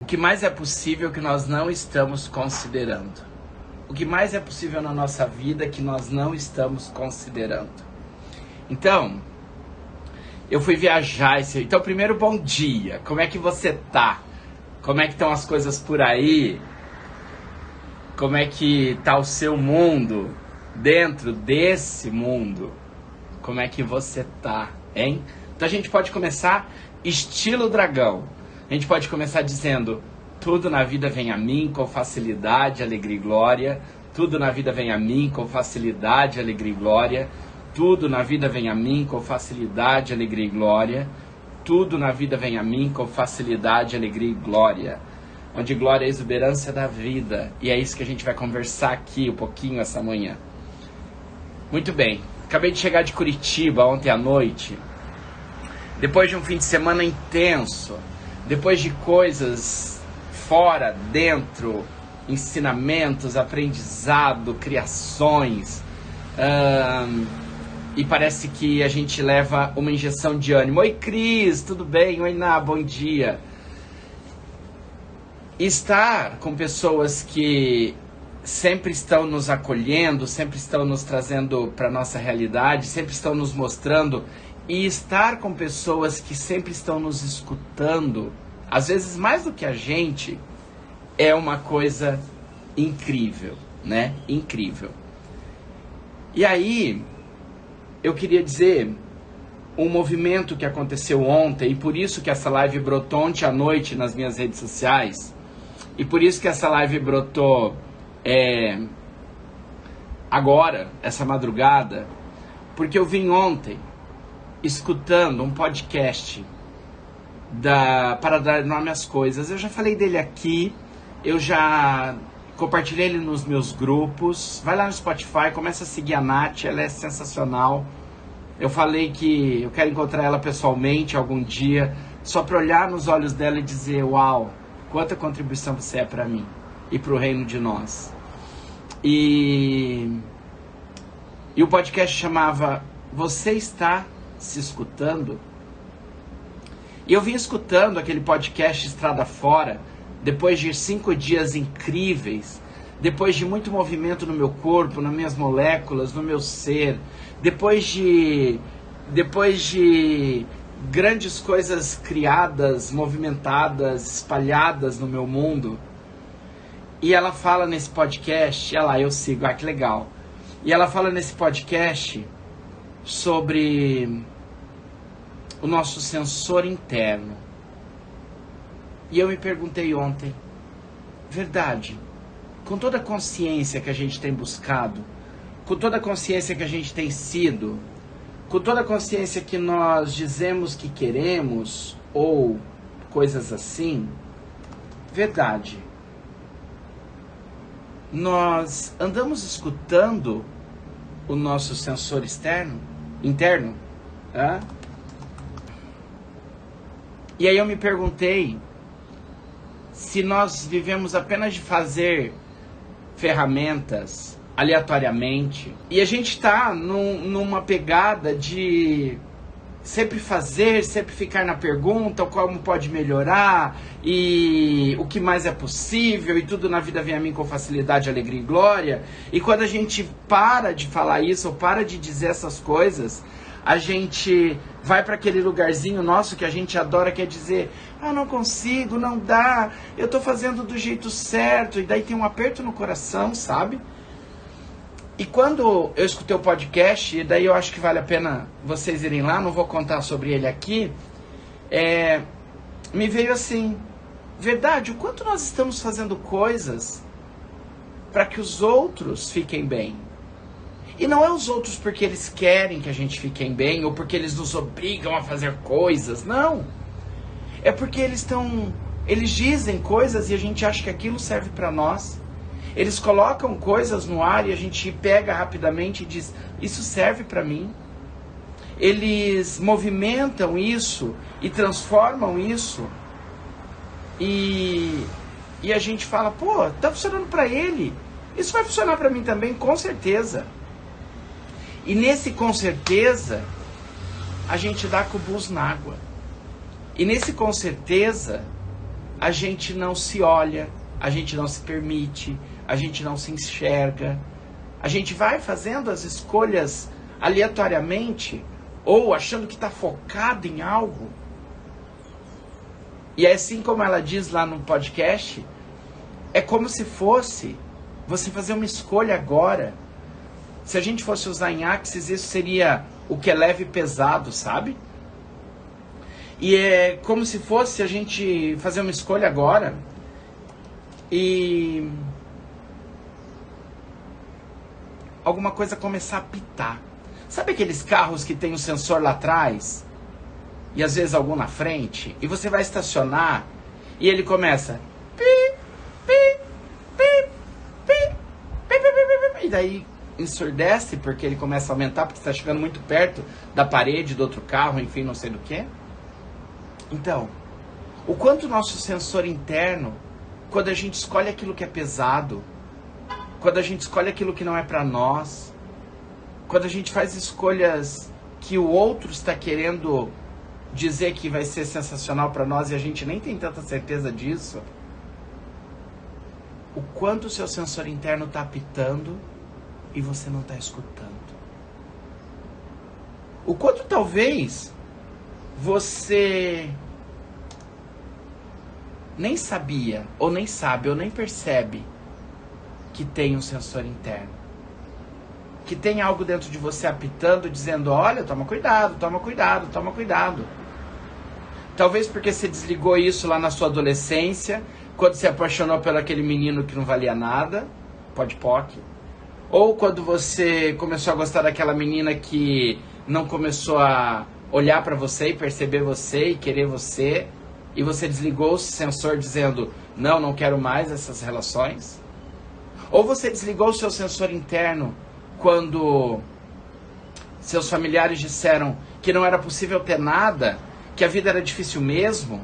O que mais é possível que nós não estamos considerando? O que mais é possível na nossa vida que nós não estamos considerando? Então, eu fui viajar Então, primeiro, bom dia. Como é que você tá? Como é que estão as coisas por aí? Como é que tá o seu mundo? Dentro desse mundo, como é que você tá, hein? Então a gente pode começar estilo dragão. A gente pode começar dizendo: tudo na vida vem a mim com facilidade, alegria e glória. Tudo na vida vem a mim com facilidade, alegria e glória. Tudo na vida vem a mim com facilidade, alegria e glória. Tudo na vida vem a mim com facilidade, alegria e glória. Onde glória é a exuberância da vida. E é isso que a gente vai conversar aqui um pouquinho essa manhã. Muito bem, acabei de chegar de Curitiba ontem à noite, depois de um fim de semana intenso, depois de coisas fora, dentro, ensinamentos, aprendizado, criações, e parece que a gente leva uma injeção de ânimo. Oi Cris, tudo bem? Oi Ná, bom dia. Estar com pessoas que sempre estão nos acolhendo, sempre estão nos trazendo para a nossa realidade, sempre estão nos mostrando, e estar com pessoas que sempre estão nos escutando, às vezes mais do que a gente, é uma coisa incrível, né? Incrível. E aí, eu queria dizer um movimento que aconteceu ontem, e por isso que essa live brotou ontem à noite nas minhas redes sociais, e por isso que essa live brotou agora, essa madrugada, porque eu vim ontem escutando um podcast para dar nome às coisas. Eu já falei dele aqui, eu já compartilhei ele nos meus grupos. Vai lá no Spotify, começa a seguir a Nath, ela é sensacional. Eu falei que eu quero encontrar ela pessoalmente algum dia, só para olhar nos olhos dela e dizer: uau, quanta contribuição você é para mim e para o reino de nós. E o podcast chamava Você Está Se Escutando? E eu vim escutando aquele podcast Estrada Fora, depois de 5 dias incríveis, depois de muito movimento no meu corpo, nas minhas moléculas, no meu ser, depois de grandes coisas criadas, movimentadas, espalhadas no meu mundo. E ela fala nesse podcast, olha lá, eu sigo, que legal. E ela fala nesse podcast sobre o nosso sensor interno. E eu me perguntei ontem, verdade, com toda a consciência que a gente tem buscado, com toda a consciência que a gente tem sido, com toda a consciência que nós dizemos que queremos, ou coisas assim, verdade, nós andamos escutando o nosso sensor interno? E aí eu me perguntei se nós vivemos apenas de fazer ferramentas aleatoriamente, e a gente está numa pegada de sempre fazer, sempre ficar na pergunta, como pode melhorar, e o que mais é possível, e tudo na vida vem a mim com facilidade, alegria e glória. E quando a gente para de falar isso, ou para de dizer essas coisas, a gente vai para aquele lugarzinho nosso que a gente adora, que é dizer: não consigo, não dá, eu tô fazendo do jeito certo, e daí tem um aperto no coração, sabe? E quando eu escutei o podcast, e daí eu acho que vale a pena vocês irem lá, não vou contar sobre ele aqui, me veio assim, verdade, o quanto nós estamos fazendo coisas para que os outros fiquem bem. E não é os outros porque eles querem que a gente fique bem, ou porque eles nos obrigam a fazer coisas, não. É porque eles dizem coisas e a gente acha que aquilo serve para nós. Eles colocam coisas no ar e a gente pega rapidamente e diz: isso serve para mim. Eles movimentam isso e transformam isso. E a gente fala: pô, tá funcionando para ele. Isso vai funcionar para mim também, com certeza. E nesse com certeza, a gente dá cubus na água. E nesse com certeza, a gente não se olha, a gente não se permite, a gente não se enxerga. A gente vai fazendo as escolhas aleatoriamente ou achando que está focado em algo. E é assim como ela diz lá no podcast, é como se fosse você fazer uma escolha agora. Se a gente fosse usar em Axis, isso seria o que é leve e pesado, sabe? E é como se fosse a gente fazer uma escolha agora e alguma coisa começar a pitar. Sabe aqueles carros que tem um sensor lá atrás e às vezes algum na frente? E você vai estacionar e ele começa pi, pi, pi, pi, pi, pi, pi, pi, e daí ensurdece porque ele começa a aumentar porque está chegando muito perto da parede do outro carro, enfim, não sei do que. Então, o quanto o nosso sensor interno, quando a gente escolhe aquilo que é pesado, quando a gente escolhe aquilo que não é para nós, quando a gente faz escolhas que o outro está querendo dizer que vai ser sensacional para nós e a gente nem tem tanta certeza disso, o quanto o seu sensor interno está apitando e você não está escutando. O quanto talvez você nem sabia, ou nem sabe, ou nem percebe que tem um sensor interno. Que tem algo dentro de você apitando, dizendo, olha, toma cuidado, toma cuidado, toma cuidado. Talvez porque você desligou isso lá na sua adolescência, quando se apaixonou por aquele menino que não valia nada, pode-poque. Ou quando você começou a gostar daquela menina que não começou a olhar para você e perceber você e querer você, e você desligou o sensor dizendo, não quero mais essas relações. Ou você desligou o seu sensor interno quando seus familiares disseram que não era possível ter nada, que a vida era difícil mesmo,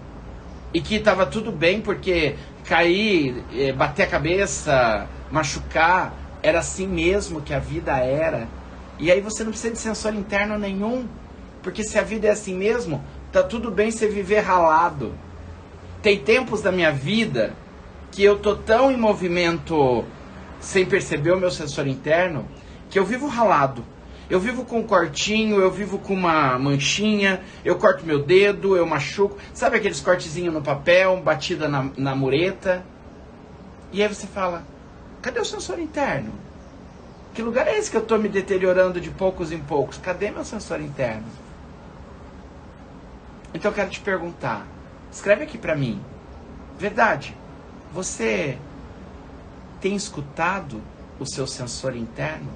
e que estava tudo bem porque cair, bater a cabeça, machucar, era assim mesmo que a vida era. E aí você não precisa de sensor interno nenhum, porque se a vida é assim mesmo, tá tudo bem você viver ralado. Tem tempos da minha vida que eu tô tão em movimento sem perceber o meu sensor interno, que eu vivo ralado. Eu vivo com um cortinho, eu vivo com uma manchinha, eu corto meu dedo, eu machuco. Sabe aqueles cortezinhos no papel, batida na mureta? E aí você fala, cadê o sensor interno? Que lugar é esse que eu tô me deteriorando de poucos em poucos? Cadê meu sensor interno? Então eu quero te perguntar, escreve aqui pra mim, verdade, você tem escutado o seu sensor interno?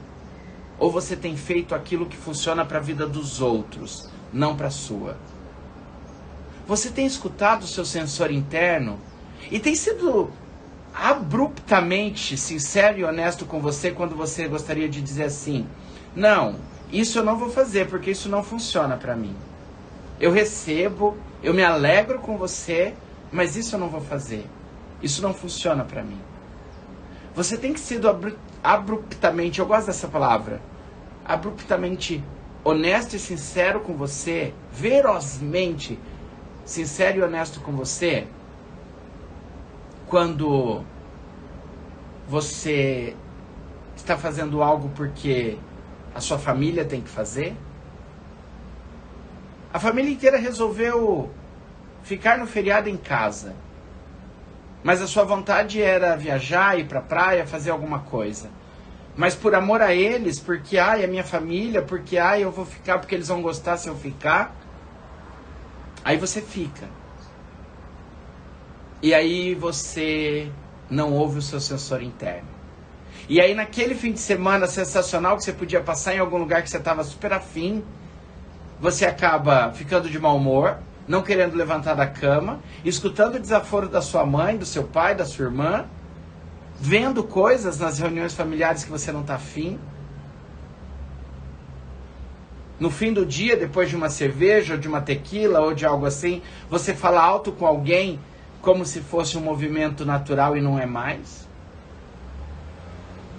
Ou você tem feito aquilo que funciona para a vida dos outros, não para a sua? Você tem escutado o seu sensor interno e tem sido abruptamente sincero e honesto com você quando você gostaria de dizer assim, não, isso eu não vou fazer porque isso não funciona para mim. Eu recebo, eu me alegro com você, mas isso eu não vou fazer. Isso não funciona para mim. Você tem que ser abruptamente, eu gosto dessa palavra, abruptamente honesto e sincero com você, ferozmente sincero e honesto com você, quando você está fazendo algo porque a sua família tem que fazer. A família inteira resolveu ficar no feriado em casa, mas a sua vontade era viajar, ir pra praia, fazer alguma coisa. Mas por amor a eles, porque é minha família, porque eu vou ficar porque eles vão gostar se eu ficar, aí você fica. E aí você não ouve o seu sensor interno. E aí naquele fim de semana sensacional que você podia passar em algum lugar que você estava super afim, você acaba ficando de mau humor, não querendo levantar da cama, escutando o desaforo da sua mãe, do seu pai, da sua irmã, vendo coisas nas reuniões familiares que você não está afim. No fim do dia, depois de uma cerveja, ou de uma tequila, ou de algo assim, você fala alto com alguém como se fosse um movimento natural e não é mais.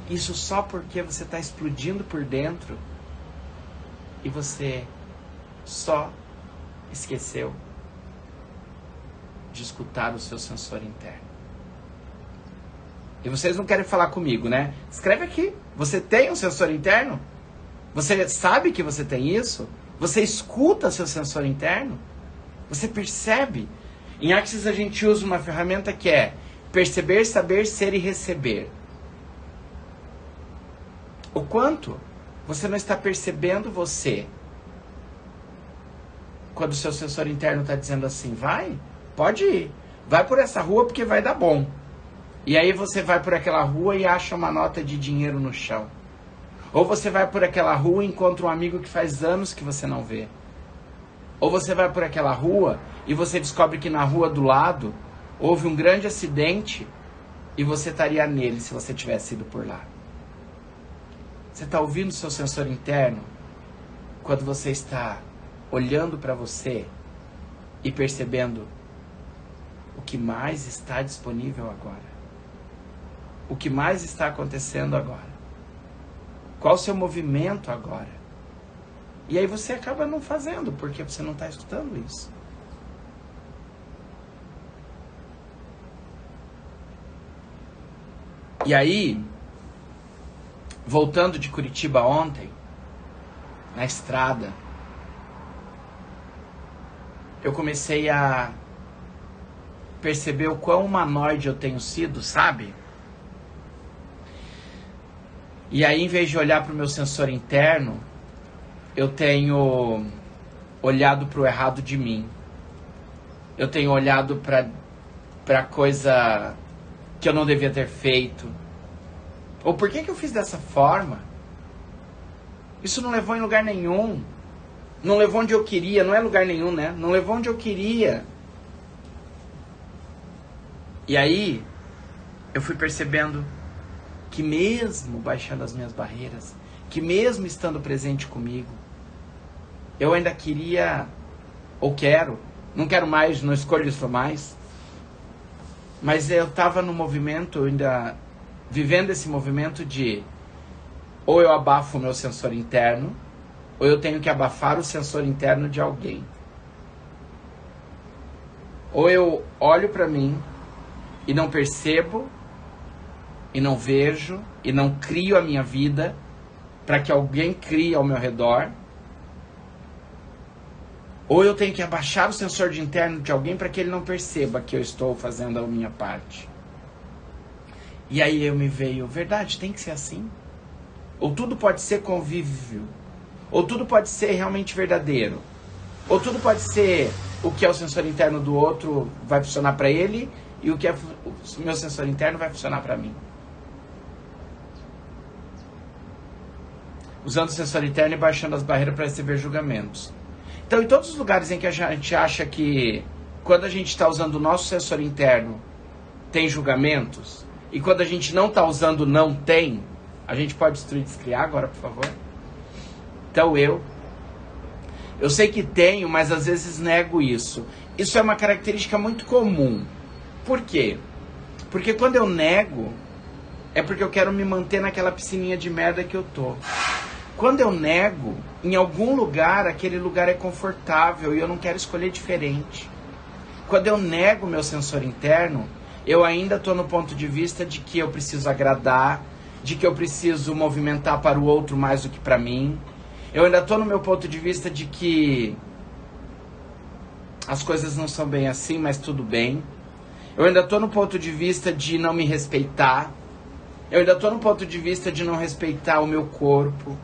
Isso só porque você está explodindo por dentro e você só esqueceu de escutar o seu sensor interno. E vocês não querem falar comigo, né? Escreve aqui. Você tem um sensor interno? Você sabe que você tem isso? Você escuta seu sensor interno? Você percebe? Em Axis a gente usa uma ferramenta que é perceber, saber, ser e receber. O quanto você não está percebendo você quando o seu sensor interno está dizendo assim, vai, pode ir, vai por essa rua porque vai dar bom. E aí você vai por aquela rua e acha uma nota de dinheiro no chão. Ou você vai por aquela rua e encontra um amigo que faz anos que você não vê. Ou você vai por aquela rua e você descobre que na rua do lado houve um grande acidente e você estaria nele se você tivesse ido por lá. Você está ouvindo o seu sensor interno quando você está olhando para você e percebendo o que mais está disponível agora. O que mais está acontecendo agora. Qual o seu movimento agora? E aí você acaba não fazendo, porque você não está escutando isso. E aí, voltando de Curitiba ontem, na estrada, eu comecei a perceber o quão humanoide eu tenho sido, sabe? E aí, em vez de olhar para o meu sensor interno, eu tenho olhado para o errado de mim. Eu tenho olhado para coisa que eu não devia ter feito. Ou por que eu fiz dessa forma? Isso não levou em lugar nenhum. Não levou onde eu queria. Não é lugar nenhum, né? Não levou onde eu queria. E aí, eu fui percebendo que mesmo baixando as minhas barreiras, que mesmo estando presente comigo, eu ainda queria, ou quero, não quero mais, não escolho isso mais, mas eu estava no movimento, ainda vivendo esse movimento de ou eu abafo o meu sensor interno, ou eu tenho que abafar o sensor interno de alguém. Ou eu olho para mim e não percebo, e não vejo, e não crio a minha vida para que alguém crie ao meu redor. Ou eu tenho que abaixar o sensor de interno de alguém para que ele não perceba que eu estou fazendo a minha parte. E aí eu me veio, verdade, tem que ser assim? Ou tudo pode ser convívio? Ou tudo pode ser realmente verdadeiro? Ou tudo pode ser o que é o sensor interno do outro vai funcionar para ele e o que é o meu sensor interno vai funcionar para mim? Usando o sensor interno e baixando as barreiras para receber julgamentos. Então, em todos os lugares em que a gente acha que quando a gente está usando o nosso sensor interno tem julgamentos, e quando a gente não está usando não tem, a gente pode destruir e descriar agora, por favor? Então eu sei que tenho, mas às vezes nego isso. Isso é uma característica muito comum. Por quê? Porque quando eu nego, é porque eu quero me manter naquela piscininha de merda que eu tô. Quando eu nego, em algum lugar, aquele lugar é confortável e eu não quero escolher diferente. Quando eu nego meu sensor interno, eu ainda estou no ponto de vista de que eu preciso agradar, de que eu preciso movimentar para o outro mais do que para mim. Eu ainda estou no meu ponto de vista de que as coisas não são bem assim, mas tudo bem. Eu ainda estou no ponto de vista de não me respeitar. Eu ainda estou no ponto de vista de não respeitar o meu corpo.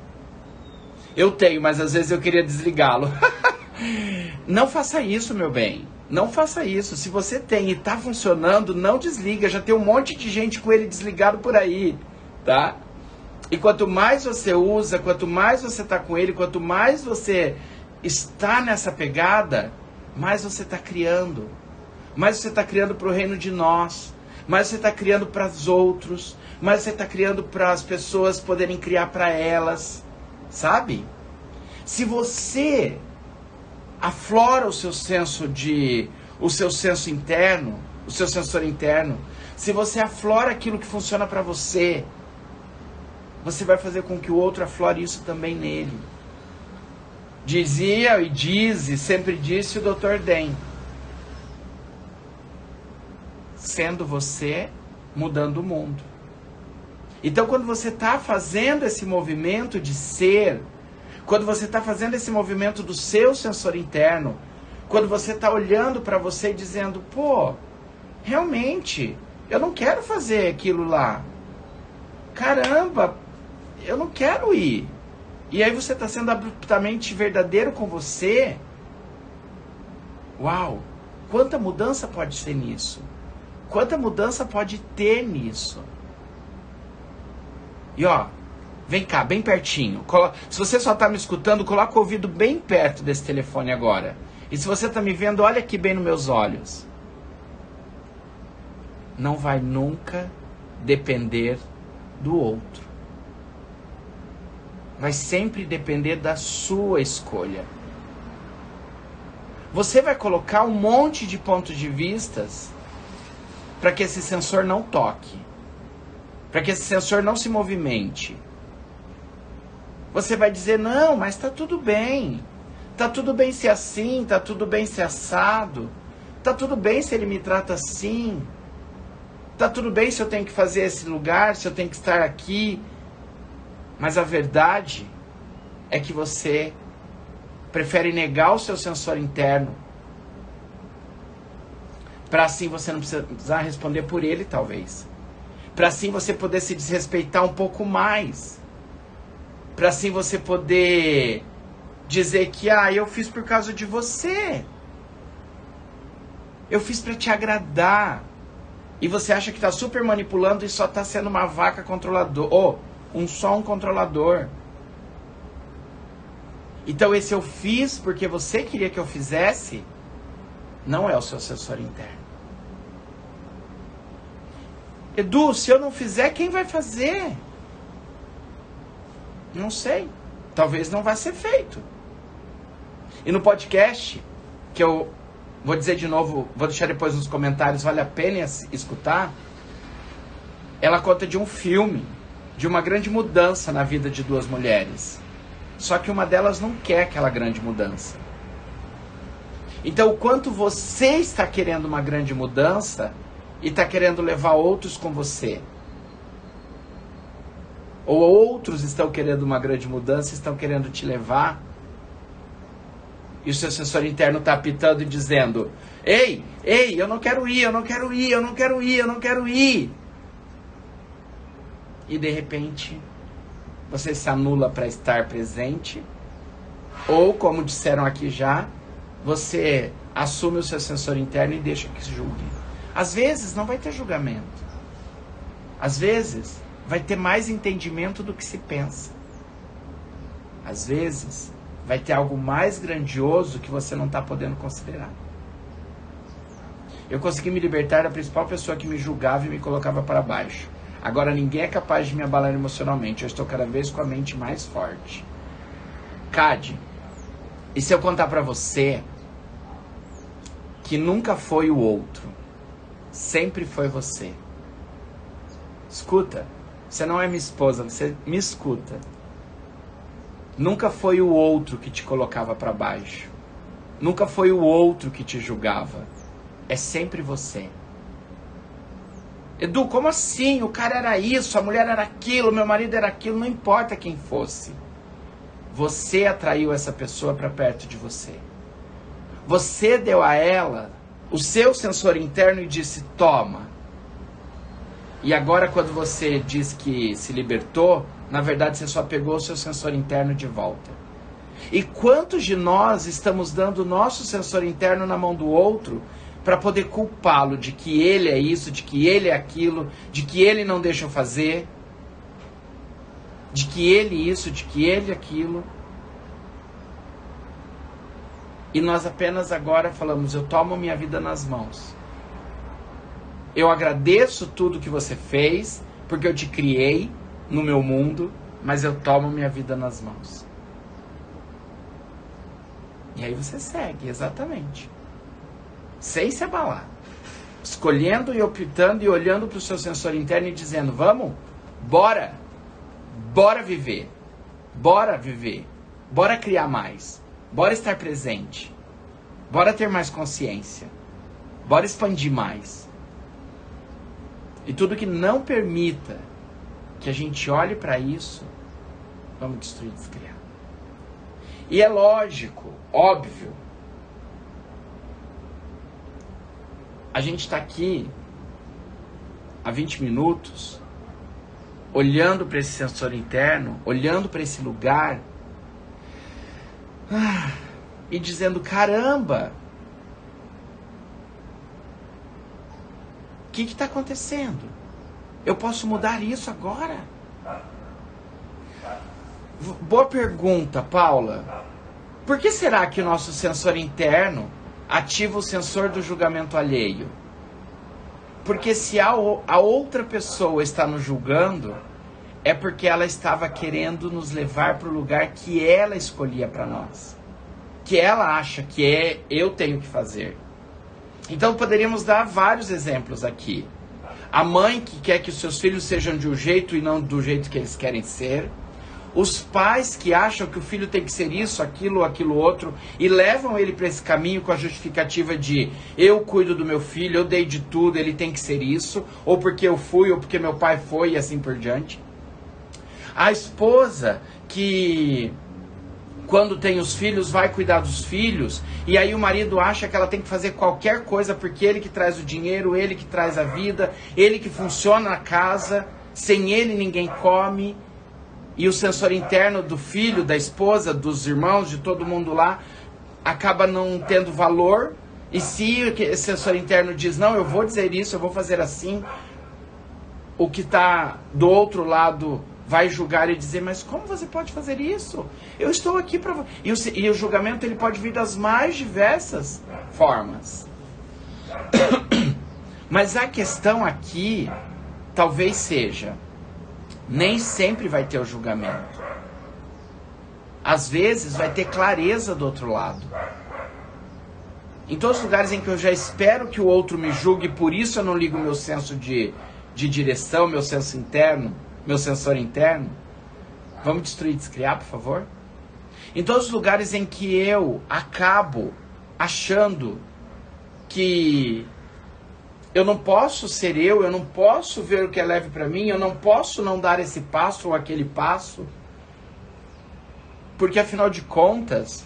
Eu tenho, mas às vezes eu queria desligá-lo. Não faça isso, meu bem. Não faça isso. Se você tem e está funcionando, não desliga. Já tem um monte de gente com ele desligado por aí, tá? E quanto mais você usa, quanto mais você está com ele, quanto mais você está nessa pegada, mais você está criando. Mais você está criando para o reino de nós. Mais você está criando para os outros. Mais você está criando para as pessoas poderem criar para elas. Sabe? Se você aflora o seu senso interno, o seu sensor interno, se você aflora aquilo que funciona para você, você vai fazer com que o outro aflore isso também nele. Dizia e diz, e sempre disse o Dr. Dan. sendo você, mudando o mundo. Então, quando você está fazendo esse movimento de ser, quando você está fazendo esse movimento do seu sensor interno, quando você está olhando para você e dizendo, pô, realmente, eu não quero fazer aquilo lá. Caramba, eu não quero ir. E aí você está sendo abruptamente verdadeiro com você. Uau, quanta mudança pode ser nisso? Quanta mudança pode ter nisso? E ó, vem cá, bem pertinho. Se você só está me escutando, coloca o ouvido bem perto desse telefone agora. E se você está me vendo, olha aqui bem nos meus olhos. Não vai nunca depender do outro. Vai sempre depender da sua escolha. Você vai colocar um monte de pontos de vistas para que esse sensor não toque. Para que esse sensor não se movimente. Você vai dizer, não, mas tá tudo bem. Tá tudo bem ser assim, tá tudo bem ser assado. Tá tudo bem se ele me trata assim. Tá tudo bem se eu tenho que fazer esse lugar, se eu tenho que estar aqui. Mas a verdade é que você prefere negar o seu sensor interno para assim você não precisar responder por ele, talvez. Para assim você poder se desrespeitar um pouco mais. Para assim você poder dizer que, eu fiz por causa de você. Eu fiz para te agradar. E você acha que está super manipulando e só está sendo uma vaca controlador. Só um controlador. Então esse eu fiz porque você queria que eu fizesse, não é o seu sensor interno. Edu, se eu não fizer, quem vai fazer? Não sei. Talvez não vá ser feito. E no podcast, que eu vou dizer de novo, vou deixar depois nos comentários, vale a pena escutar. Ela conta de um filme, de uma grande mudança na vida de duas mulheres. Só que uma delas não quer aquela grande mudança. Então, o quanto você está querendo uma grande mudança e está querendo levar outros com você. Ou outros estão querendo uma grande mudança e estão querendo te levar. E o seu sensor interno está apitando e dizendo, ei, eu não quero ir, eu não quero ir, eu não quero ir, eu não quero ir. E de repente, você se anula para estar presente. Ou, como disseram aqui já, você assume o seu sensor interno e deixa que se julgue. Às vezes não vai ter julgamento. Às vezes vai ter mais entendimento do que se pensa. Às vezes vai ter algo mais grandioso que você não está podendo considerar. Eu consegui me libertar da principal pessoa que me julgava e me colocava para baixo. Agora ninguém é capaz de me abalar emocionalmente. Eu estou cada vez com a mente mais forte. Cade, e se eu contar para você que nunca foi o outro, sempre foi você? Escuta, você não é minha esposa, você me escuta. Nunca foi o outro que te colocava para baixo. Nunca foi o outro que te julgava. É sempre você. Edu, como assim? O cara era isso, a mulher era aquilo, meu marido era aquilo, não importa quem fosse. Você atraiu essa pessoa para perto de você. Você deu a ela o seu sensor interno e disse, toma. E agora quando você diz que se libertou, na verdade você só pegou o seu sensor interno de volta. E quantos de nós estamos dando o nosso sensor interno na mão do outro para poder culpá-lo de que ele é isso, de que ele é aquilo, de que ele não deixa eu fazer, de que ele isso, de que ele aquilo. E nós apenas agora falamos, eu tomo minha vida nas mãos. Eu agradeço tudo que você fez, porque eu te criei no meu mundo, mas eu tomo minha vida nas mãos. E aí você segue, exatamente. Sem se abalar. Escolhendo e optando e olhando para o seu sensor interno e dizendo, vamos? Bora! Bora viver! Bora viver! Bora criar mais! Bora estar presente! Bora ter mais consciência! Bora expandir mais! E tudo que não permita que a gente olhe para isso, vamos destruir, descriar. E é lógico, óbvio, a gente está aqui há 20 minutos, olhando para esse sensor interno, olhando para esse lugar, e dizendo, caramba, o que está acontecendo? Eu posso mudar isso agora? Boa pergunta, Paula. Por que será que o nosso sensor interno ativa o sensor do julgamento alheio? Porque se a outra pessoa está nos julgando, é porque ela estava querendo nos levar para o lugar que ela escolhia para nós. Que ela acha que eu tenho que fazer. Então poderíamos dar vários exemplos aqui. A mãe que quer que os seus filhos sejam de um jeito e não do jeito que eles querem ser. Os pais que acham que o filho tem que ser isso, aquilo outro, e levam ele para esse caminho com a justificativa de eu cuido do meu filho, eu dei de tudo, ele tem que ser isso, ou porque eu fui, ou porque meu pai foi, e assim por diante. A esposa que, quando tem os filhos, vai cuidar dos filhos, e aí o marido acha que ela tem que fazer qualquer coisa, porque ele que traz o dinheiro, ele que traz a vida, ele que funciona na casa, sem ele ninguém come. E o sensor interno do filho, da esposa, dos irmãos, de todo mundo lá, acaba não tendo valor. E se esse sensor interno diz, não, eu vou dizer isso, eu vou fazer assim, o que está do outro lado vai julgar e dizer, mas como você pode fazer isso? Eu estou aqui para... E o julgamento ele pode vir das mais diversas formas. Mas a questão aqui, talvez seja... Nem sempre vai ter o julgamento. Às vezes vai ter clareza do outro lado. Em todos os lugares em que eu já espero que o outro me julgue, por isso eu não ligo meu senso de direção, meu senso interno, meu sensor interno. Vamos destruir e descriar, por favor? Em todos os lugares em que eu acabo achando que... eu não posso ser eu não posso ver o que é leve para mim, eu não posso não dar esse passo ou aquele passo, porque afinal de contas,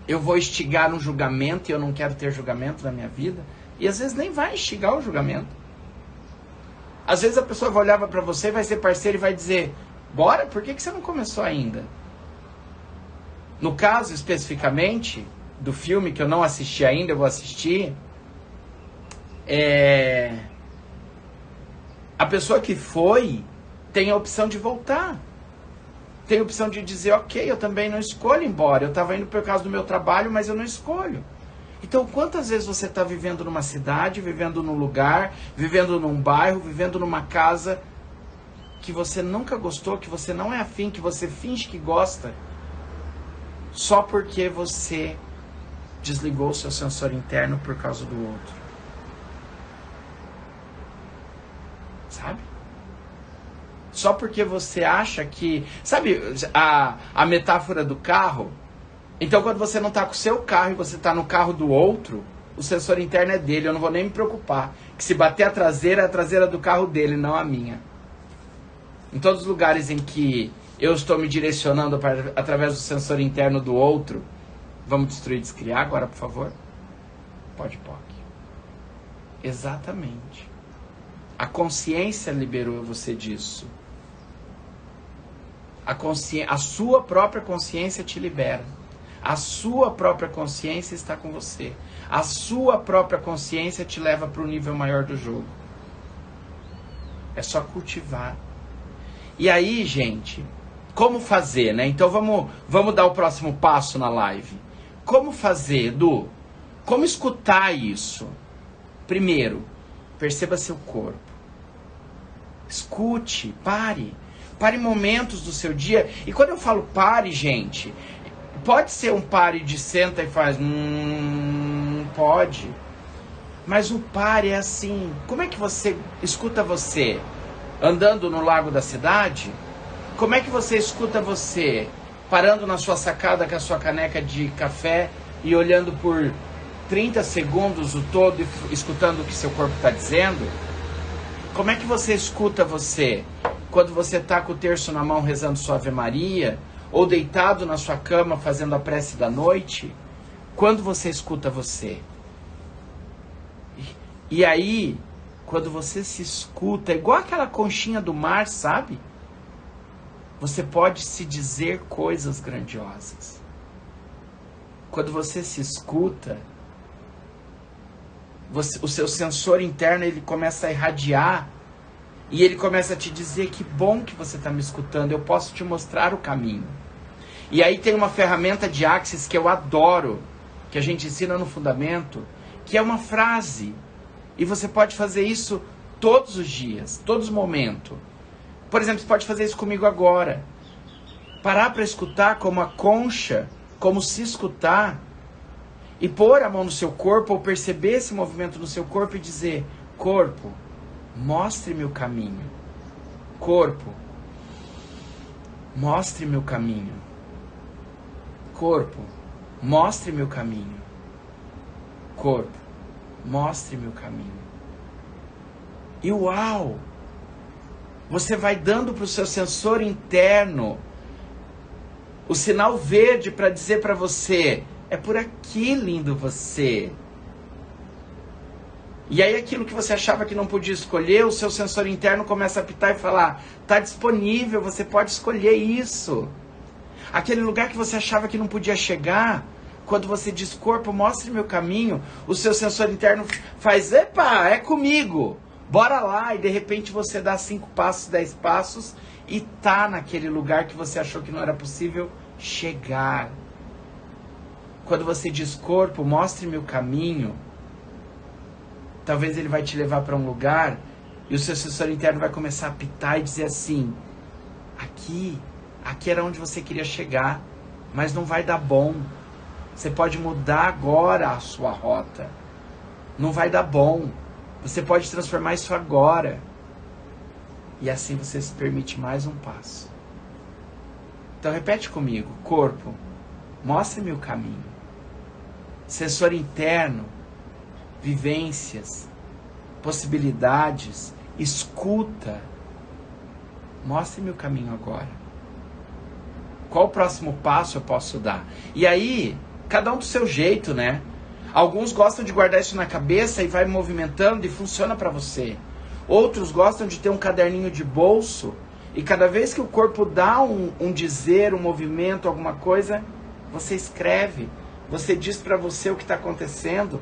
eu vou instigar um julgamento e eu não quero ter julgamento na minha vida, e às vezes nem vai instigar o julgamento. Às vezes a pessoa vai olhar para você, vai ser parceiro e vai dizer, bora, por que você não começou ainda? No caso especificamente do filme que eu não assisti ainda, eu vou assistir, a pessoa que foi tem a opção de voltar, tem a opção de dizer, ok, eu também não escolho ir embora, eu estava indo por causa do meu trabalho, mas eu não escolho. Então quantas vezes você está vivendo numa cidade, vivendo num lugar, vivendo num bairro, vivendo numa casa que você nunca gostou, que você não é afim, que você finge que gosta, só porque você desligou o seu sensor interno por causa do outro. Sabe? Só porque você acha que... Sabe a metáfora do carro? Então quando você não está com o seu carro e você está no carro do outro, o sensor interno é dele, eu não vou nem me preocupar. Que se bater a traseira do carro dele, não a minha. Em todos os lugares em que eu estou me direcionando através do sensor interno do outro, vamos destruir e descriar agora, por favor? Pode, POC. Exatamente. A consciência liberou você disso. A sua própria consciência te libera. A sua própria consciência está com você. A sua própria consciência te leva para o nível maior do jogo. É só cultivar. E aí, gente, como fazer, né? Então vamos dar o próximo passo na live. Como fazer, Edu? Como escutar isso? Primeiro, perceba seu corpo. Escute, pare. Pare momentos do seu dia. E quando eu falo pare, gente, pode ser um pare de senta e faz... pode. Mas o pare é assim. Como é que você escuta você andando no lago da cidade? Como é que você escuta você parando na sua sacada com a sua caneca de café e olhando por 30 segundos o todo e escutando o que seu corpo está dizendo? Como é que você escuta você? Quando você está com o terço na mão rezando sua Ave Maria, ou deitado na sua cama fazendo a prece da noite? Quando você escuta você? E aí, quando você se escuta, igual aquela conchinha do mar, sabe? Você pode se dizer coisas grandiosas. Quando você se escuta, o seu sensor interno ele começa a irradiar e ele começa a te dizer: que bom que você está me escutando, eu posso te mostrar o caminho. E aí tem uma ferramenta de Axis que eu adoro, que a gente ensina no fundamento, que é uma frase. E você pode fazer isso todos os dias, todos os momentos. Por exemplo, você pode fazer isso comigo agora. Parar para escutar como a concha, como se escutar, e pôr a mão no seu corpo, ou perceber esse movimento no seu corpo e dizer: corpo, mostre-me o caminho. Corpo, mostre-me o caminho. Corpo, mostre-me o caminho. Corpo, mostre-me o caminho. E uau! Você vai dando para o seu sensor interno o sinal verde para dizer para você: é por aqui, lindo você. E aí aquilo que você achava que não podia escolher, o seu sensor interno começa a apitar e falar: está disponível, você pode escolher isso. Aquele lugar que você achava que não podia chegar, quando você diz: corpo, mostre-me o caminho, o seu sensor interno faz: epa, é comigo, bora lá. E de repente você dá 5 passos, 10 passos e tá naquele lugar que você achou que não era possível chegar. Quando você diz: corpo, mostre-me o caminho, talvez ele vai te levar para um lugar e o seu sensor interno vai começar a apitar e dizer assim: aqui era onde você queria chegar, mas não vai dar bom. Você pode mudar agora a sua rota. Não vai dar bom. Você pode transformar isso agora. E assim você se permite mais um passo. Então repete comigo: corpo, mostre-me o caminho. Sensor interno, vivências, possibilidades, escuta. Mostre-me o caminho agora. Qual o próximo passo eu posso dar? E aí, cada um do seu jeito, né? Alguns gostam de guardar isso na cabeça e vai movimentando e funciona para você. Outros gostam de ter um caderninho de bolso e cada vez que o corpo dá um dizer, um movimento, alguma coisa, você escreve. Você diz para você o que está acontecendo.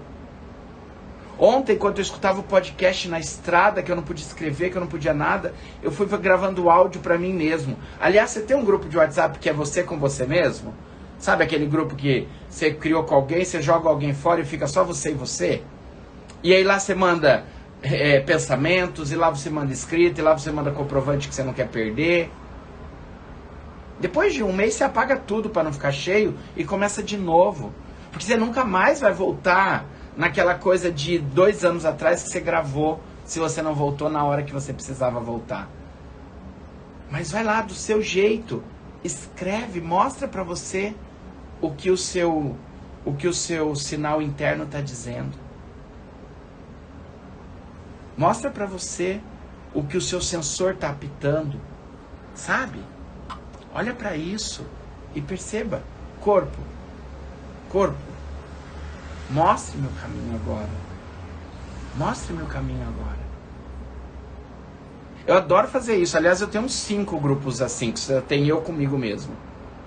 Ontem, enquanto eu escutava o podcast na estrada, que eu não podia escrever, que eu não podia nada, eu fui gravando áudio para mim mesmo. Aliás, você tem um grupo de WhatsApp que é você com você mesmo? Sabe aquele grupo que você criou com alguém, você joga alguém fora e fica só você e você? E aí lá você manda pensamentos, e lá você manda escrito, e lá você manda comprovante que você não quer perder. Depois de um mês você apaga tudo para não ficar cheio e começa de novo. Porque você nunca mais vai voltar naquela coisa de 2 anos atrás que você gravou, se você não voltou na hora que você precisava voltar. Mas vai lá do seu jeito, escreve, mostra para você o que o seu sinal interno está dizendo. Mostra para você o que o seu sensor está apitando, sabe? Olha para isso e perceba: corpo, mostre-me o caminho agora. Mostre-me o caminho agora. Eu adoro fazer isso. Aliás, eu tenho uns 5 grupos assim, que só tem eu comigo mesmo.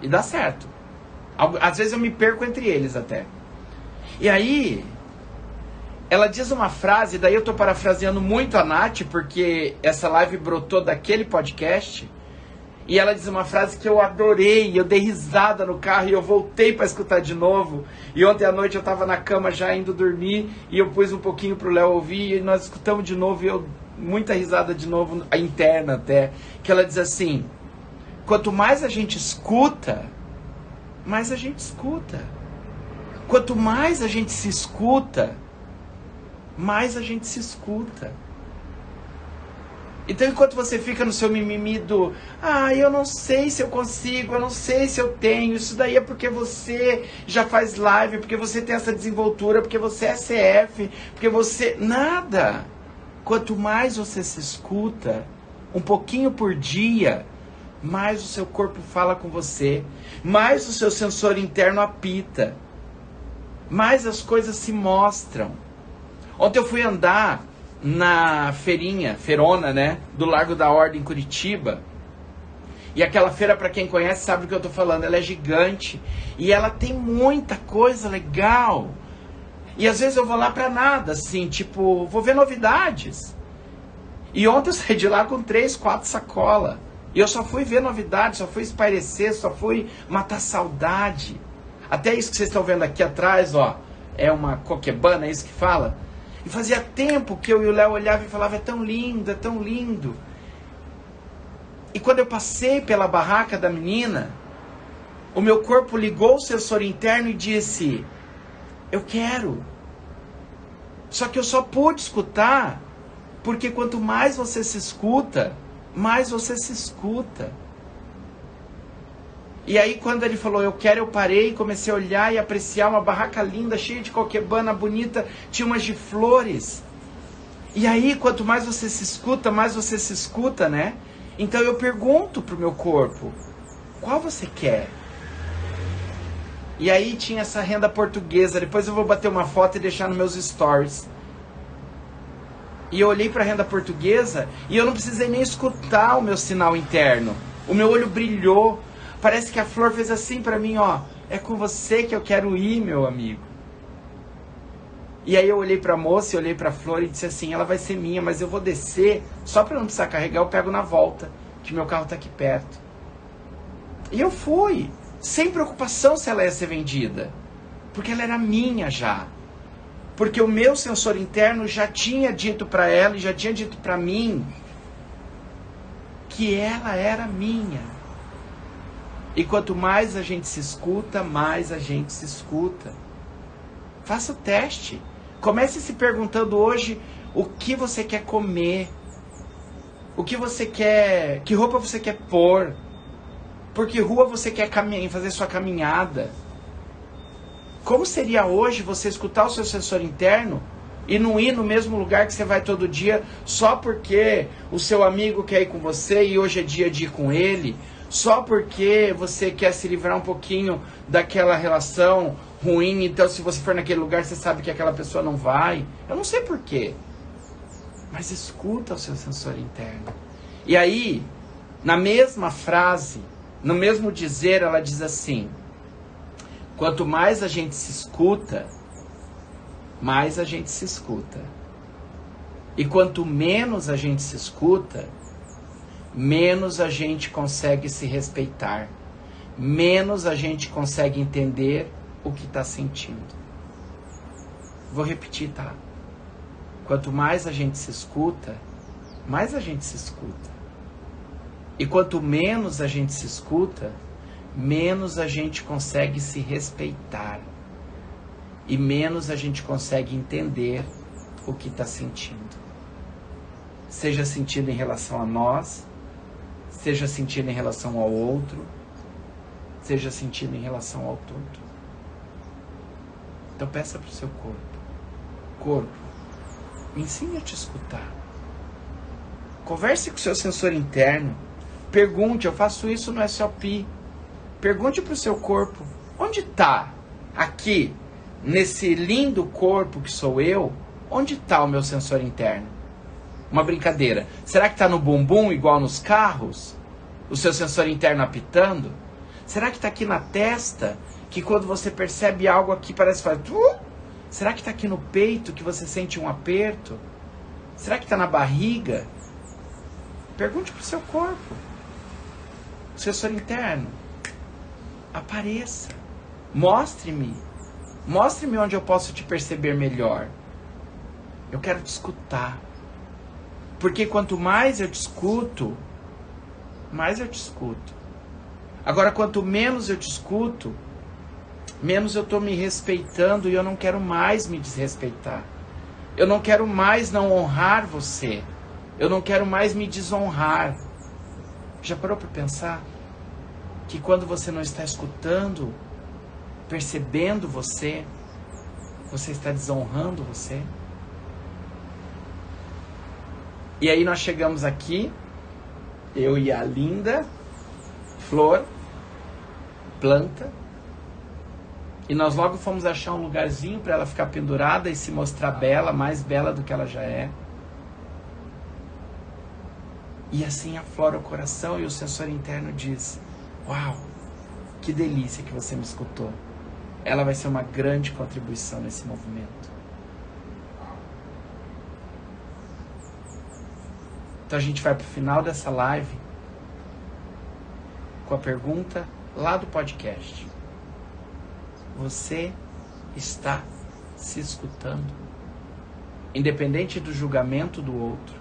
E dá certo. Às vezes eu me perco entre eles até. E aí, ela diz uma frase, daí eu tô parafraseando muito a Nath, porque essa live brotou daquele podcast. E ela diz uma frase que eu adorei, eu dei risada no carro e eu voltei para escutar de novo. E ontem à noite eu estava na cama já indo dormir e eu pus um pouquinho pro Léo ouvir e nós escutamos de novo e eu muita risada de novo, a interna até. Que ela diz assim: quanto mais a gente escuta, mais a gente escuta. Quanto mais a gente se escuta, mais a gente se escuta. Então, enquanto você fica no seu mimimi do eu não sei se eu consigo, eu não sei se eu tenho, isso daí é porque você já faz live, porque você tem essa desenvoltura, porque você é CF, porque você... Nada! quanto mais você se escuta, um pouquinho por dia, mais o seu corpo fala com você, mais o seu sensor interno apita, mais as coisas se mostram. Ontem eu fui andar na feirona, né, do Largo da Ordem, em Curitiba. E aquela feira, para quem conhece, sabe do que eu tô falando. Ela é gigante e ela tem muita coisa legal. E às vezes eu vou lá para nada, assim, tipo, vou ver novidades. E ontem eu saí de lá com 3, 4 sacolas. E eu só fui ver novidades, só fui espairecer, só fui matar saudade. Até isso que vocês estão vendo aqui atrás, ó, é uma coquebana, é isso que fala? E fazia tempo que eu e o Léo olhava e falava, é tão lindo, é tão lindo. E quando eu passei pela barraca da menina, o meu corpo ligou o sensor interno e disse, eu quero. Só que eu só pude escutar, porque quanto mais você se escuta, mais você se escuta. E aí quando ele falou, eu quero, eu parei e comecei a olhar e apreciar uma barraca linda, cheia de coquebana bonita, tinha umas de flores. E aí quanto mais você se escuta, né? Então eu pergunto pro meu corpo, qual você quer? E aí tinha essa renda portuguesa, depois eu vou bater uma foto e deixar nos meus stories. E eu olhei para a renda portuguesa e eu não precisei nem escutar o meu sinal interno. O meu olho brilhou, parece que a flor fez assim para mim, ó, é com você que eu quero ir, meu amigo. E aí eu olhei para a moça e olhei para a flor e disse assim, ela vai ser minha, mas eu vou descer, só para não precisar carregar, eu pego na volta, que meu carro está aqui perto. E eu fui, sem preocupação se ela ia ser vendida, porque ela era minha já. Porque o meu sensor interno já tinha dito para ela e já tinha dito para mim que ela era minha. E quanto mais a gente se escuta, mais a gente se escuta. Faça o teste. Comece se perguntando hoje o que você quer comer, o que você quer, que roupa você quer pôr, por que rua você quer fazer sua caminhada. Como seria hoje você escutar o seu sensor interno e não ir no mesmo lugar que você vai todo dia só porque o seu amigo quer ir com você e hoje é dia de ir com ele, só porque você quer se livrar um pouquinho daquela relação ruim, então se você for naquele lugar você sabe que aquela pessoa não vai. Eu não sei porquê, mas escuta o seu sensor interno. E aí, na mesma frase, no mesmo dizer, ela diz assim, quanto mais a gente se escuta, mais a gente se escuta. E quanto menos a gente se escuta, menos a gente consegue se respeitar, menos a gente consegue entender o que está sentindo. Vou repetir, tá? Quanto mais a gente se escuta, mais a gente se escuta. E quanto menos a gente se escuta, menos a gente consegue se respeitar. E menos a gente consegue entender o que está sentindo. Seja sentido em relação a nós, seja sentido em relação ao outro, seja sentido em relação ao todo. Então peça para o seu corpo. Corpo, me ensine a te escutar. Converse com o seu sensor interno. Pergunte, eu faço isso no SOP. Pergunte para o seu corpo, onde está aqui, nesse lindo corpo que sou eu, onde está o meu sensor interno? Uma brincadeira. Será que está no bumbum, igual nos carros? O seu sensor interno apitando? Será que está aqui na testa, que quando você percebe algo aqui parece que faz... Será que está aqui no peito, que você sente um aperto? Será que está na barriga? Pergunte para o seu corpo. O sensor interno. Apareça. Mostre-me. Mostre-me onde eu posso te perceber melhor. Eu quero te escutar. Porque quanto mais eu te escuto, mais eu te escuto. Agora, quanto menos eu te escuto, menos eu estou me respeitando e eu não quero mais me desrespeitar. Eu não quero mais não honrar você. Eu não quero mais me desonrar. Já parou para pensar que quando você não está escutando, percebendo você, você está desonrando você? E aí nós chegamos aqui, eu e a linda Flor, planta, e nós logo fomos achar um lugarzinho para ela ficar pendurada e se mostrar bela, mais bela do que ela já é. E assim aflora o coração e o sensor interno diz: uau, que delícia que você me escutou. Ela vai ser uma grande contribuição nesse movimento. Então a gente vai para o final dessa live com a pergunta lá do podcast. Você está se escutando? Independente do julgamento do outro,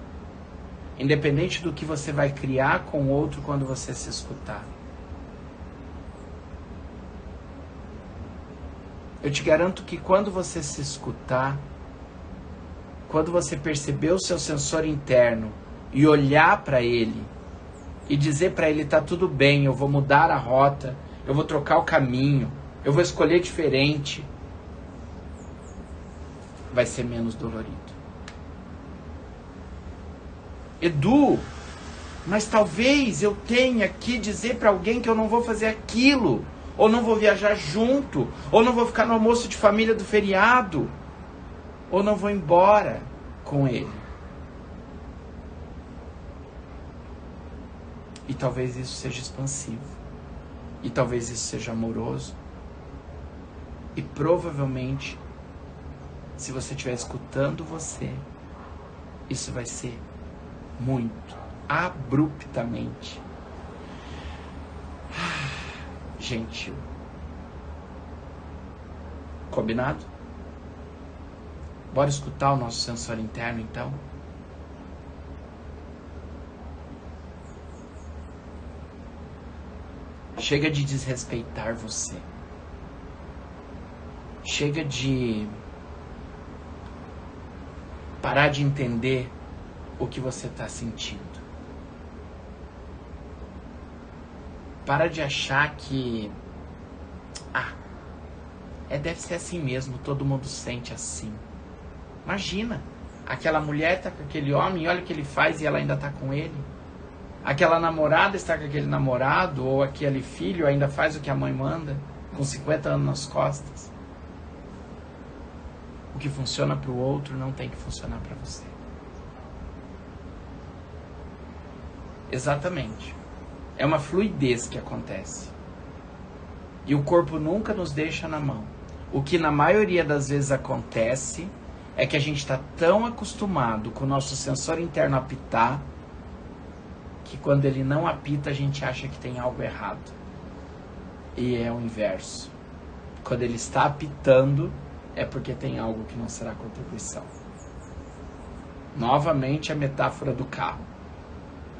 independente do que você vai criar com o outro quando você se escutar. Eu te garanto que quando você se escutar, quando você perceber o seu sensor interno e olhar para ele e dizer para ele: tá tudo bem, eu vou mudar a rota, eu vou trocar o caminho, eu vou escolher diferente, vai ser menos dolorido. Edu, mas talvez eu tenha que dizer para alguém que eu não vou fazer aquilo, ou não vou viajar junto, ou não vou ficar no almoço de família do feriado, ou não vou embora com ele. E talvez isso seja expansivo, e talvez isso seja amoroso, e provavelmente, se você estiver escutando você, isso vai ser muito abruptamente gentil. Combinado? Bora escutar o nosso sensor interno, então? Chega de desrespeitar você. Chega de parar de entender o que você está sentindo. Para de achar que deve ser assim mesmo, todo mundo sente assim. Imagina, aquela mulher está com aquele homem e olha o que ele faz e ela ainda está com ele. Aquela namorada está com aquele namorado, ou aquele filho ainda faz o que a mãe manda, com 50 anos nas costas. O que funciona para o outro não tem que funcionar para você. Exatamente. É uma fluidez que acontece. E o corpo nunca nos deixa na mão. O que na maioria das vezes acontece é que a gente está tão acostumado com o nosso sensor interno apitar, que quando ele não apita a gente acha que tem algo errado. E é o inverso. Quando ele está apitando é porque tem algo que não será contribuição. Novamente a metáfora do carro.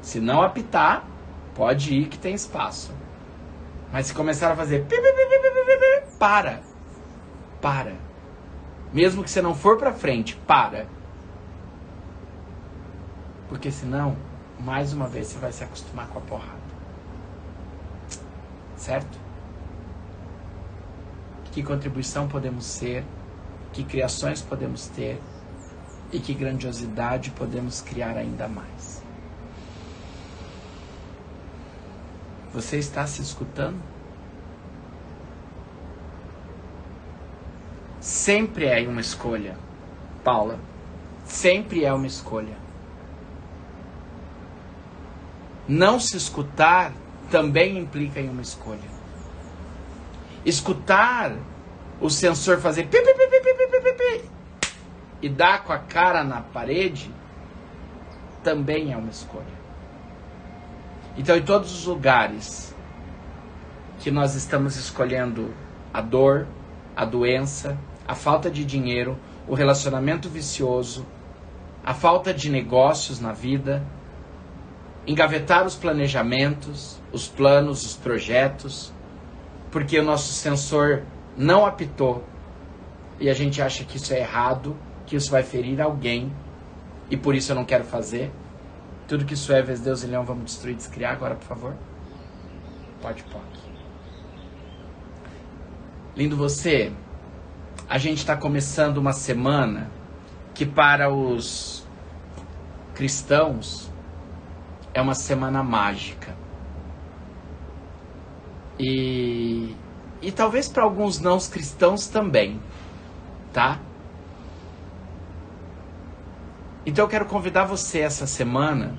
Se não apitar, pode ir que tem espaço. Mas se começar a fazer para. Mesmo que você não for para frente, para. Porque senão, mais uma vez você vai se acostumar com a porrada. Certo? Que contribuição podemos ser, que criações podemos ter e que grandiosidade podemos criar ainda mais. Você está se escutando? Sempre é uma escolha, Paula. Sempre é uma escolha. Não se escutar também implica em uma escolha. Escutar o sensor fazer pi, pi, pi, pi, pi, pi, pi, pi, e dar com a cara na parede também é uma escolha. Então, em todos os lugares que nós estamos escolhendo a dor, a doença, a falta de dinheiro, o relacionamento vicioso, a falta de negócios na vida, engavetar os planejamentos, os planos, os projetos, porque o nosso sensor não apitou e a gente acha que isso é errado, que isso vai ferir alguém e por isso eu não quero fazer. Tudo que isso é, vez Deus e Leão, vamos destruir e descriar agora, por favor. Pode. Lindo você. A gente está começando uma semana que para os cristãos, é uma semana mágica. E talvez para alguns não cristãos também, tá? Então eu quero convidar você essa semana,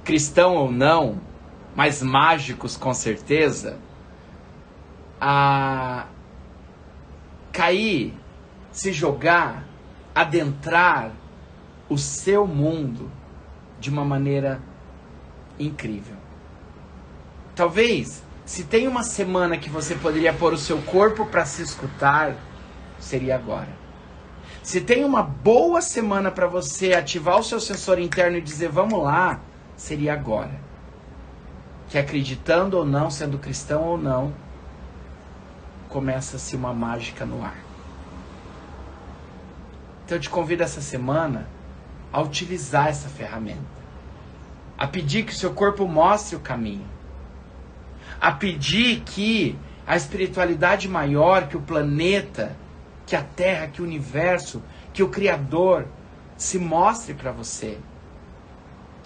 cristão ou não, mas mágicos com certeza, a cair, se jogar, adentrar o seu mundo de uma maneira incrível. Talvez, se tem uma semana que você poderia pôr o seu corpo para se escutar, seria agora. Se tem uma boa semana para você ativar o seu sensor interno e dizer vamos lá, seria agora. Que acreditando ou não, sendo cristão ou não, começa-se uma mágica no ar. Então eu te convido essa semana a utilizar essa ferramenta. A pedir que o seu corpo mostre o caminho. A pedir que a espiritualidade maior, que o planeta, que a Terra, que o universo, que o Criador se mostre para você.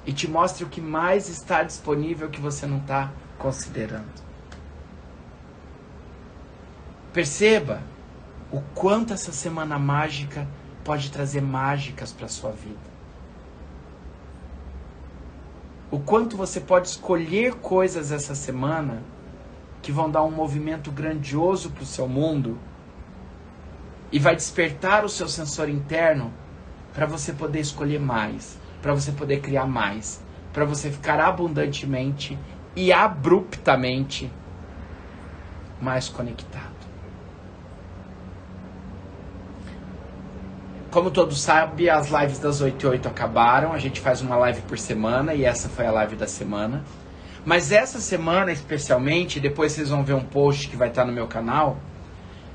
E te mostre o que mais está disponível que você não está considerando. Perceba o quanto essa semana mágica pode trazer mágicas para a sua vida. O quanto você pode escolher coisas essa semana que vão dar um movimento grandioso para o seu mundo e vai despertar o seu sensor interno para você poder escolher mais, para você poder criar mais, para você ficar abundantemente e abruptamente mais conectado. Como todos sabem, as lives das 8 e 8 acabaram. A gente faz uma live por semana e essa foi a live da semana. Mas essa semana especialmente, depois vocês vão ver um post que vai estar no meu canal,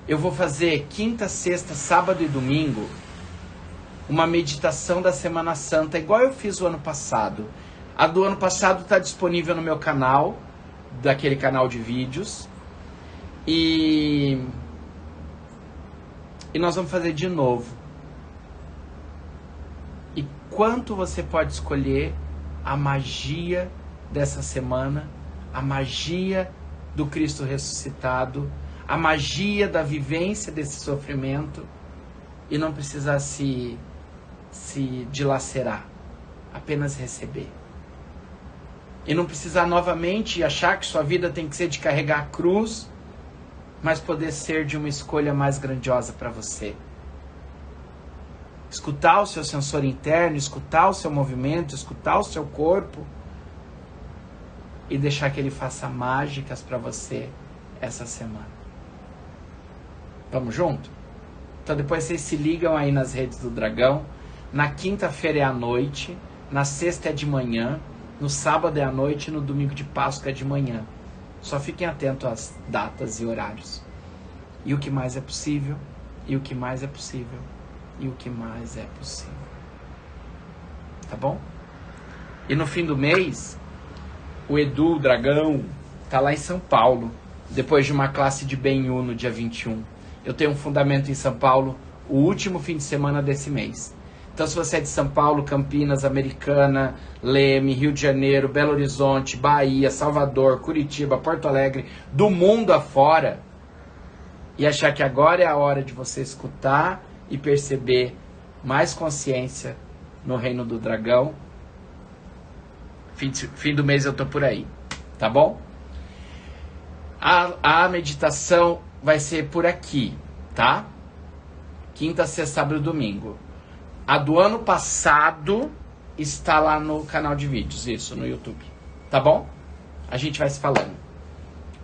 eu vou fazer quinta, sexta, sábado e domingo uma meditação da Semana Santa, igual eu fiz o ano passado. A do ano passado está disponível no meu canal, daquele canal de vídeos. E nós vamos fazer de novo. E quanto você pode escolher a magia dessa semana, a magia do Cristo ressuscitado, a magia da vivência desse sofrimento e não precisar se dilacerar, apenas receber. E não precisar novamente achar que sua vida tem que ser de carregar a cruz, mas poder ser de uma escolha mais grandiosa para você. Escutar o seu sensor interno, escutar o seu movimento, escutar o seu corpo e deixar que ele faça mágicas para você essa semana. Vamos junto? Então depois vocês se ligam aí nas redes do Dragão. Na quinta-feira é à noite, na sexta é de manhã, no sábado é à noite e no domingo de Páscoa é de manhã. Só fiquem atentos às datas e horários. E o que mais é possível, e o que mais é possível, e o que mais é possível. Tá bom? E no fim do mês, o Edu, o Dragão, tá lá em São Paulo, depois de uma classe de BNU no dia 21. Eu tenho um fundamento em São Paulo, o último fim de semana desse mês. Então se você é de São Paulo, Campinas, Americana, Leme, Rio de Janeiro, Belo Horizonte, Bahia, Salvador, Curitiba, Porto Alegre, do mundo afora, e achar que agora é a hora de você escutar e perceber mais consciência no reino do Dragão, fim do mês eu tô por aí, tá bom? A meditação vai ser por aqui, tá? Quinta, sexta, sábado e domingo. A do ano passado está lá no canal de vídeos, isso, no YouTube, tá bom? A gente vai se falando.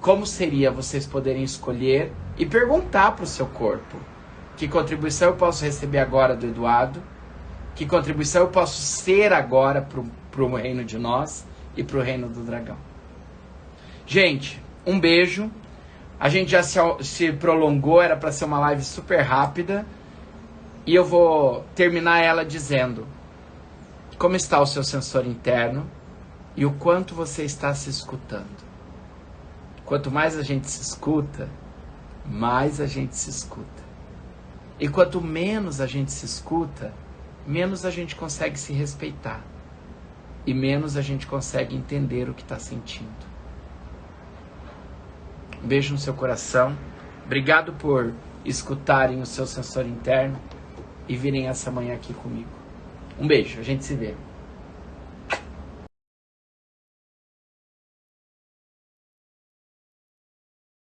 Como seria vocês poderem escolher e perguntar para o seu corpo: que contribuição eu posso receber agora do Eduardo? Que contribuição eu posso ser agora para o reino de nós e para o reino do Dragão? Gente, um beijo. A gente já se prolongou, era para ser uma live super rápida. E eu vou terminar ela dizendo como está o seu sensor interno e o quanto você está se escutando. Quanto mais a gente se escuta, mais a gente se escuta. E quanto menos a gente se escuta, menos a gente consegue se respeitar e menos a gente consegue entender o que está sentindo. Um beijo no seu coração. Obrigado por escutarem o seu sensor interno e virem essa manhã aqui comigo. Um beijo, a gente se vê.